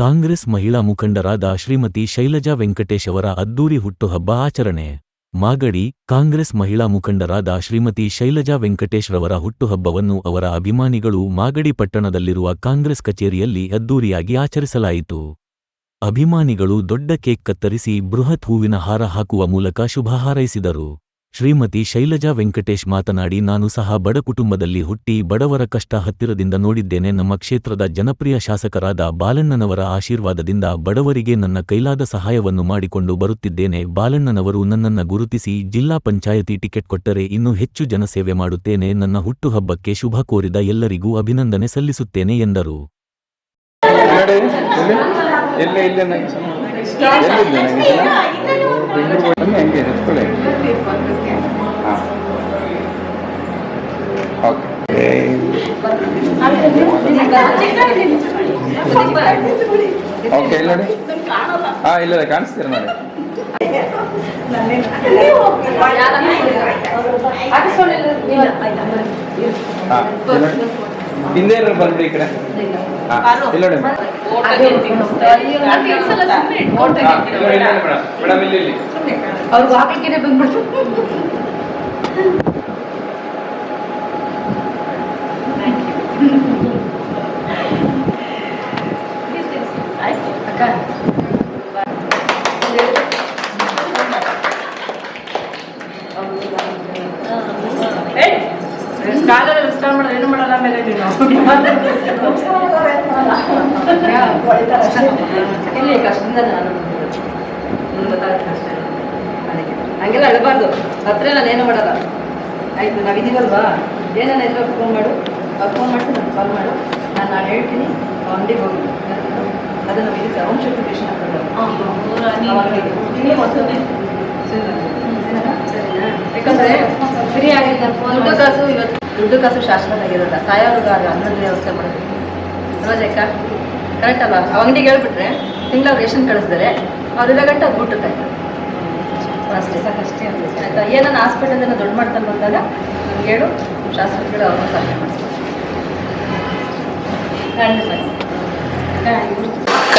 ಕಾಂಗ್ರೆಸ್ ಮಹಿಳಾ ಮುಖಂಡರಾದ ಶ್ರೀಮತಿ ಶೈಲಜಾ ವೆಂಕಟೇಶ್ ಅವರ ಅದ್ದೂರಿ ಹುಟ್ಟುಹಬ್ಬ ಆಚರಣೆ. ಮಾಗಡಿ. ಕಾಂಗ್ರೆಸ್ ಮಹಿಳಾ ಮುಖಂಡರಾದ ಶ್ರೀಮತಿ ಶೈಲಜಾ ವೆಂಕಟೇಶ್ ರವರ ಹುಟ್ಟುಹಬ್ಬವನ್ನು ಅವರ ಅಭಿಮಾನಿಗಳು ಮಾಗಡಿ ಪಟ್ಟಣದಲ್ಲಿರುವ ಕಾಂಗ್ರೆಸ್ ಕಚೇರಿಯಲ್ಲಿ ಅದ್ದೂರಿಯಾಗಿ ಆಚರಿಸಲಾಯಿತು. ಅಭಿಮಾನಿಗಳು ದೊಡ್ಡ ಕೇಕ್ ಕತ್ತರಿಸಿ ಬೃಹತ್ ಹೂವಿನ ಹಾರ ಹಾಕುವ ಮೂಲಕ ಶುಭ ಹಾರೈಸಿದರು. ಶ್ರೀಮತಿ ಶೈಲಜಾ ವೆಂಕಟೇಶ್ ಮಾತನಾಡಿ, ನಾನು ಸಹ ಬಡ ಕುಟುಂಬದಲ್ಲಿ ಹುಟ್ಟಿ ಬಡವರ ಕಷ್ಟ ಹತ್ತಿರದಿಂದ ನೋಡಿದ್ದೇನೆ. ನಮ್ಮ ಕ್ಷೇತ್ರದ ಜನಪ್ರಿಯ ಶಾಸಕರಾದ ಬಾಲಣ್ಣನವರ ಆಶೀರ್ವಾದದಿಂದ ಬಡವರಿಗೆ ನನ್ನ ಕೈಲಾದ ಸಹಾಯವನ್ನು ಮಾಡಿಕೊಂಡು ಬರುತ್ತಿದ್ದೇನೆ. ಬಾಲಣ್ಣನವರು ನನ್ನನ್ನು ಗುರುತಿಸಿ ಜಿಲ್ಲಾ ಪಂಚಾಯತಿ ಟಿಕೆಟ್ ಕೊಟ್ಟರೆ ಇನ್ನೂ ಹೆಚ್ಚು ಜನಸೇವೆ ಮಾಡುತ್ತೇನೆ. ನನ್ನ ಹುಟ್ಟುಹಬ್ಬಕ್ಕೆ ಶುಭ ಕೋರಿದ ಎಲ್ಲರಿಗೂ ಅಭಿನಂದನೆ ಸಲ್ಲಿಸುತ್ತೇನೆ ಎಂದರು. ಓಕೆ ಇಲ್ಲ ಇಲ್ಲ ಕಾಣಿಸ್ತೀರ ನೋಡಿ. ಹಿಂದೆ ಬಂದ್ಬಿಡಿ ಈ ಕಡೆ. ಇಲ್ಲ ಮೇಡಮ್ ಇಲ್ಲಿ ಅವ್ರಿಗೆ ಹಾಕ್ಲಿಕ್ಕೆ ಬಂದ್ಬಿಟ್ಟು ಕಾಲಲ್ಲಿ ವಿಸ್ತಾರ ಮಾಡೋದು ಏನು ಮಾಡಲ್ಲ. ಆಮೇಲೆ ಇಲ್ಲಿ ಕಷ್ಟದಿಂದ ನಾನು ಗೊತ್ತಾಗುತ್ತೆ ಅಷ್ಟೇ. ಅದಕ್ಕೆ ಹಂಗೆಲ್ಲ ಅಳಬಾರ್ದು. ಹತ್ರ ನಾನು ಏನು ಮಾಡಲ್ಲ. ಆಯ್ತು, ನಾವಿದ್ದೀವಲ್ವಾ, ಏನೇನು ಇದ್ರೆ ಫೋನ್ ಮಾಡು. ಅವ್ರು ಫೋನ್ ಮಾಡಿಸಿ ನನಗೆ ಕಾಲ್ ಮಾಡು. ನಾನು ಹೇಳ್ತೀನಿ, ಅಂಗಡಿಗೆ ಹೋಗಿ ಅದನ್ನು ನಮಗೆ ಅವಶ್ಯಕತೆ ಕೃಷ್ಣ ಯಾಕಂದ್ರೆ ಫ್ರೀ ಆಗಿಲ್ಲ. ದುಡ್ಡು ಕಾಸು ಶಾಶ್ವತ ಸಾಯೋರ್ಗ ಅನ್ನದ ವ್ಯವಸ್ಥೆ ಮಾಡಬೇಕು. ರೋಜಕ್ಕ ಕರೆಕ್ಟ್ ಅಲ್ಲ. ಅಂಗಡಿಗೆ ಹೇಳ್ಬಿಟ್ರೆ ತಿಂಗಳ ರೇಷನ್ ಕಳಿಸಿದರೆ ಅವ್ರಿರೋ ಗಂಟೆ ಅದು ಬಿಟ್ಟುತ್ತೆ. ಅಷ್ಟೇ ಸಾಕಷ್ಟೇ ಆಯ್ತಾ. ಏನನ್ನ ಹಾಸ್ಪಿಟಲ್ ದೊಡ್ಡ ಮಾಡ್ಕೊಂಡು ಬಂದಾಗ ನಮ್ಗೆ ಹೇಳು, ಶಾಸ್ತ್ರಗಳು ಅವ್ರನ್ನ ಸಹಾಯ ಮಾಡಿಸ್ತಾರೆ.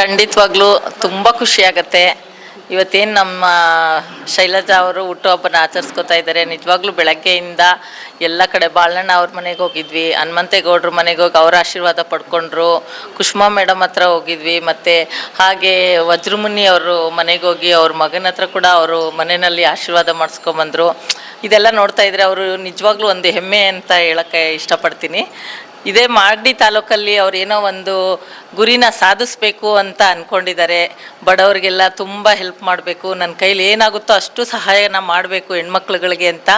ಖಂಡಿತವಾಗ್ಲೂ ತುಂಬ ಖುಷಿಯಾಗತ್ತೆ. ಇವತ್ತೇನು ನಮ್ಮ ಶೈಲಜಾ ಅವರು ಹುಟ್ಟುಹಬ್ಬನ ಆಚರಿಸ್ಕೊತಾ ಇದ್ದಾರೆ. ನಿಜವಾಗ್ಲೂ ಬೆಳಗ್ಗೆಯಿಂದ ಎಲ್ಲ ಕಡೆ ಬಾಳಣ್ಣ ಅವ್ರ ಮನೆಗೆ ಹೋಗಿದ್ವಿ, ಹನುಮಂತೇಗೌಡ್ರ ಮನೆಗೆ ಹೋಗಿ ಅವರ ಆಶೀರ್ವಾದ ಪಡ್ಕೊಂಡ್ರು. ಕುಷ್ಮಾ ಮೇಡಮ್ ಹತ್ರ ಹೋಗಿದ್ವಿ, ಮತ್ತು ಹಾಗೆ ವಜ್ರಮುನಿ ಅವರು ಮನೆಗೆ ಹೋಗಿ ಅವ್ರ ಮಗನ ಹತ್ರ ಕೂಡ ಅವರು ಮನೆಯಲ್ಲಿ ಆಶೀರ್ವಾದ ಮಾಡಿಸ್ಕೊಂಬಂದರು. ಇದೆಲ್ಲ ನೋಡ್ತಾ ಇದ್ರೆ ಅವರು ನಿಜವಾಗ್ಲೂ ಒಂದು ಹೆಮ್ಮೆ ಅಂತ ಹೇಳೋಕ್ಕೆ ಇಷ್ಟಪಡ್ತೀನಿ. ಇದೇ ಮಾಗಡಿ ತಾಲೂಕಲ್ಲಿ ಅವ್ರು ಏನೋ ಒಂದು ಗುರಿನ ಸಾಧಿಸ್ಬೇಕು ಅಂತ ಅಂದ್ಕೊಂಡಿದ್ದಾರೆ. ಬಡವರಿಗೆಲ್ಲ ತುಂಬ ಹೆಲ್ಪ್ ಮಾಡಬೇಕು, ನನ್ನ ಕೈಲಿ ಏನಾಗುತ್ತೋ ಅಷ್ಟು ಸಹಾಯನ ಮಾಡಬೇಕು ಹೆಣ್ಮಕ್ಳುಗಳಿಗೆ ಅಂತ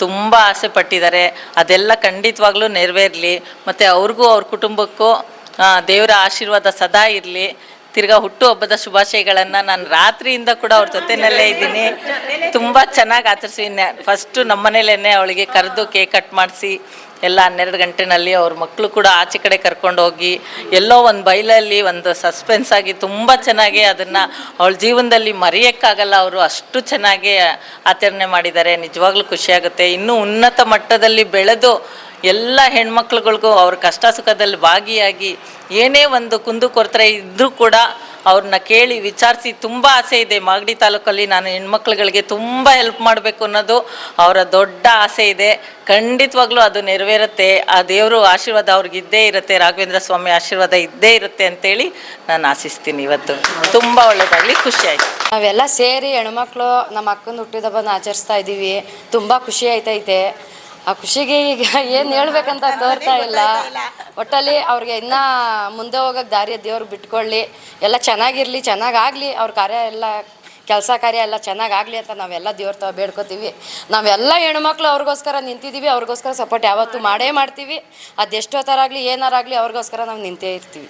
ತುಂಬ ಆಸೆ ಪಟ್ಟಿದ್ದಾರೆ. ಅದೆಲ್ಲ ಖಂಡಿತವಾಗ್ಲೂ ನೆರವೇರಲಿ. ಮತ್ತು ಅವ್ರಿಗೂ ಅವ್ರ ಕುಟುಂಬಕ್ಕೂ ದೇವರ ಆಶೀರ್ವಾದ ಸದಾ ಇರಲಿ. ತಿರ್ಗಾ ಹುಟ್ಟುಹಬ್ಬದ ಶುಭಾಶಯಗಳನ್ನು ನಾನು ರಾತ್ರಿಯಿಂದ ಕೂಡ ಅವ್ರ ಜೊತೆಯಲ್ಲೇ ಇದ್ದೀನಿ. ತುಂಬ ಚೆನ್ನಾಗಿ ಆಚರಿಸಿ ಫಸ್ಟು ನಮ್ಮ ಮನೇಲೇ ಅವಳಿಗೆ ಕರೆದು ಕೇಕ್ ಕಟ್ ಮಾಡಿಸಿ ಎಲ್ಲ 12 ಗಂಟೆನಲ್ಲಿ ಅವ್ರ ಮಕ್ಕಳು ಕೂಡ ಆಚೆ ಕಡೆ ಕರ್ಕೊಂಡು ಹೋಗಿ ಎಲ್ಲೋ ಒಂದು ಬೈಲಲ್ಲಿ ಒಂದು ಸಸ್ಪೆನ್ಸ್ ಆಗಿ ತುಂಬ ಚೆನ್ನಾಗಿ ಅದನ್ನು ಅವಳ ಜೀವನದಲ್ಲಿ ಮರೆಯೋಕ್ಕಾಗಲ್ಲ. ಅವರು ಅಷ್ಟು ಚೆನ್ನಾಗಿ ಆಚರಣೆ ಮಾಡಿದ್ದಾರೆ. ನಿಜವಾಗ್ಲೂ ಖುಷಿಯಾಗುತ್ತೆ. ಇನ್ನೂ ಉನ್ನತ ಮಟ್ಟದಲ್ಲಿ ಬೆಳೆದು ಎಲ್ಲ ಹೆಣ್ಮಕ್ಳುಗಳಿಗೂ ಅವ್ರ ಕಷ್ಟ ಸುಖದಲ್ಲಿ ಭಾಗಿಯಾಗಿ ಏನೇ ಒಂದು ಕುಂದುಕೊರತೆ ಇದ್ದರೂ ಕೂಡ ಅವ್ರನ್ನ ಕೇಳಿ ವಿಚಾರಿಸಿ ತುಂಬ ಆಸೆ ಇದೆ. ಮಾಗಡಿ ತಾಲೂಕಲ್ಲಿ ನಾನು ಹೆಣ್ಮಕ್ಳುಗಳಿಗೆ ತುಂಬ ಹೆಲ್ಪ್ ಮಾಡಬೇಕು ಅನ್ನೋದು ಅವರ ದೊಡ್ಡ ಆಸೆ ಇದೆ. ಖಂಡಿತವಾಗ್ಲೂ ಅದು ನೆರವೇರುತ್ತೆ. ಆ ದೇವರು ಆಶೀರ್ವಾದ ಅವ್ರಿಗೆ ಇದ್ದೇ ಇರುತ್ತೆ, ರಾಘವೇಂದ್ರ ಸ್ವಾಮಿ ಆಶೀರ್ವಾದ ಇದ್ದೇ ಇರುತ್ತೆ ಅಂತೇಳಿ ನಾನು ಆಶಿಸ್ತೀನಿ. ಇವತ್ತು ತುಂಬ ಒಳ್ಳೆಯದಾಗಲಿ, ಖುಷಿ ಆಯಿತು. ನಾವೆಲ್ಲ ಸೇರಿ ಹೆಣ್ಮಕ್ಳು ನಮ್ಮ ಅಕ್ಕನ ಹುಟ್ಟಿದಬ್ಬನ ಆಚರಿಸ್ತಾ ಇದ್ದೀವಿ. ತುಂಬ ಖುಷಿ ಆಯ್ತೈತೆ. ಆ ಖುಷಿಗೆ ಈಗ ಏನು ಹೇಳ್ಬೇಕಂತ ತೋರ್ತಾ ಇಲ್ಲ. ಒಟ್ಟಲ್ಲಿ ಅವ್ರಿಗೆ ಇನ್ನೂ ಮುಂದೆ ಹೋಗೋಕ್ಕೆ ದಾರಿಯ ದೇವ್ರು ಬಿಟ್ಕೊಳ್ಳಿ, ಎಲ್ಲ ಚೆನ್ನಾಗಿರಲಿ, ಚೆನ್ನಾಗಾಗಲಿ. ಅವ್ರ ಕಾರ್ಯ ಎಲ್ಲ ಕೆಲಸ ಕಾರ್ಯ ಎಲ್ಲ ಚೆನ್ನಾಗಾಗಲಿ ಅಂತ ನಾವೆಲ್ಲ ದೇವ್ರ ಬೇಡ್ಕೋತೀವಿ. ನಾವೆಲ್ಲ ಹೆಣ್ಮಕ್ಳು ಅವ್ರಿಗೋಸ್ಕರ ನಿಂತಿದ್ದೀವಿ. ಅವ್ರಿಗೋಸ್ಕರ ಸಪೋರ್ಟ್ ಯಾವತ್ತೂ ಮಾಡೇ ಮಾಡ್ತೀವಿ. ಅದೆಷ್ಟೋ ಥರ ಆಗಲಿ ಏನಾರಾಗಲಿ ಅವ್ರಿಗೋಸ್ಕರ ನಾವು ನಿಂತೇ ಇರ್ತೀವಿ.